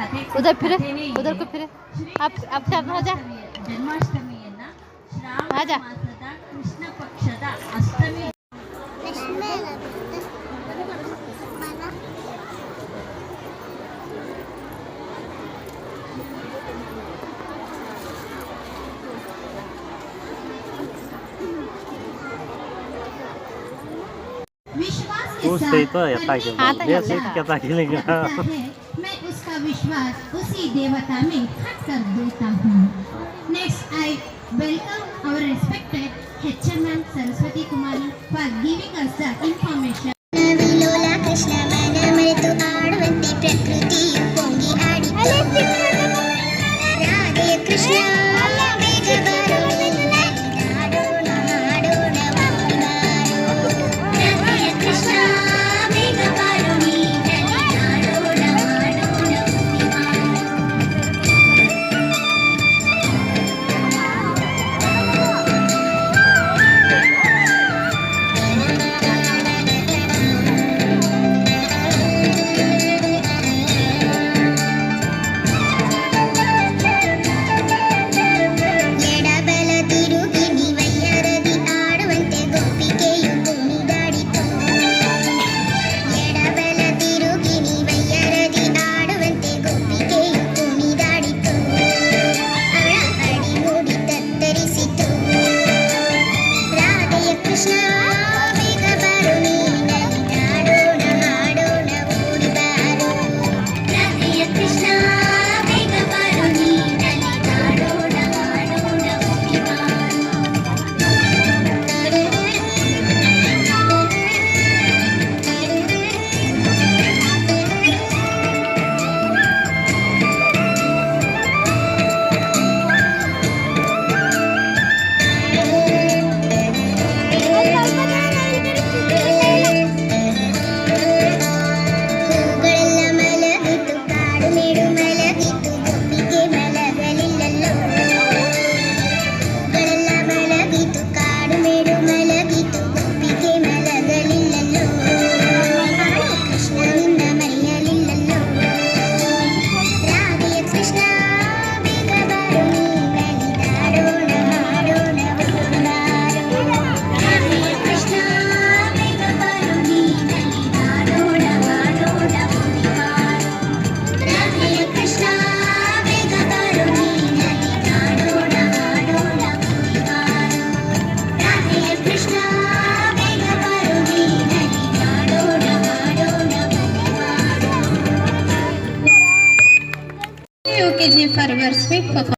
उधर फिरे, उधर को फिरे। अब टर्न हो जा, ಜನ್ಮಾಷ್ಟಮಿಯನ್ನ ಆಜಾ. ಶ್ರಾವಣ ಮಾಸದ ಕೃಷ್ಣ ಪಕ್ಷದ ಅಷ್ಟಮಿ विश्वास के उससे साथ तो ऐसा करने क्यों का तो वैसे ऐसा। क्या खेलेंगे होता है, मैं उसका विश्वास उसी देवता में खट कर देता हूँ. Next, I welcome our respected HM Ma'am Saraswati Kumari for giving us the information. ವಿಲೋಲ Krishna ಮನ ಮರೆತು ಆಡುವಂತೆ ಪ್ರಕೃತಿಯು ಪೊಂಗಿ ಆಡಿತು. ರಾಧೆಯ ಕೃಷ್ಣ ಬೇಗ ಬರೋ ಹಾಡೋಣ ಹಾಡೋಣ ಓಡಿ ಬಾರೋ. ರಾಧೆಯ ಕೃಷ್ಣ ಬೇಗ ಬರೋ ನೀನಲ್ಲಿ ಹಾಡೋಣ ಹಾಡೋಣ ಓಡಿ ಬಾರೋ. ಎಡಬಲ ತಿರುಗಿ ನೀವಯ್ಯರದಿ ಆಡುವಂತೆ ಗೋಪಿಕೆಯು ಕುಣಿದಾಡಿತು. ಎಡಬಲ ತಿರುಗಿ ನೀವಯ್ಯರದಿ ಆಡುವಂತೆ ಗೋಪಿಕೆಯು ಕುಣಿದಾಡಿತು. ಅವಳ ಅಡಿಮುಡಿ ತತ್ತರಿಸಿತು. ರಾಧೆಯ ಕೃಷ್ಣ ಬೇಗ ಬರೋ ನೀನಲ್ಲಿ ಹಾಡೋಣ ಹಾಡೋಣ ಓಡಿ ಬಾರೋ. ರಾಧೆಯ ಕೃಷ್ಣ ಬೇಗ ಬರೋ ನೀನಲ್ಲಿ ಹಾಡೋಣ ಹಾಡೋಣ ಓಡಿ ಬಾರೋ. ಹೂಗಳೆಲ್ಲ ಮಲಗಿತು ಕಾಡು ಮೇಡು ಮಲಗಿತು ಗೋಪಿಗೆ ಮಲಗಲಿಲ್ಲಲ್ಲೋ. ಹೂಗಳೆಲ್ಲ ಮಲಗಿತು ಕಾಡು ಮೇಡು ಮಲಗಿತು ಗೋಪಿಗೆ ಮಲಗಲಿಲ್ಲಲ್ಲೋ. ಅವಳು ಕೃಷ್ಣನಿಂದ ಮರೆಯಲಿಲ್ಲಲ್ಲೋ. ರಾಧೆಯ ಕೃಷ್ಣ ಬೇಗ ಬರೋ ನೀನಲ್ಲಿ ಹಾಡೋಣ ಹಾಡೋಣ ಓಡಿ ಬಾರೋ. ರಾಧೆಯ ಕೃಷ್ಣ ಬೇಗ ಬರೋ ನೀನಲ್ಲಿ ಹಾಡೋಣ ಹಾಡೋಣ ಓಡಿ ಬಾರೋ. ರಾಧೆಯ ಕೃಷ್ಣ ಬೇಗ ಬರೋ ನೀನಲ್ಲಿ ಹಾಡೋಣ ಹಾಡೋಣ ಓಡಿ ಬಾರೋ. ರಾಧೆಯ ಕೃಷ್ಣ ಬೇಗ ಬರೋ ನೀನಲ್ಲಿ ಹಾಡೋಣ ಹಾಡೋಣ ಓಡಿ ಬಾರೋ. UKG for your sweet performance.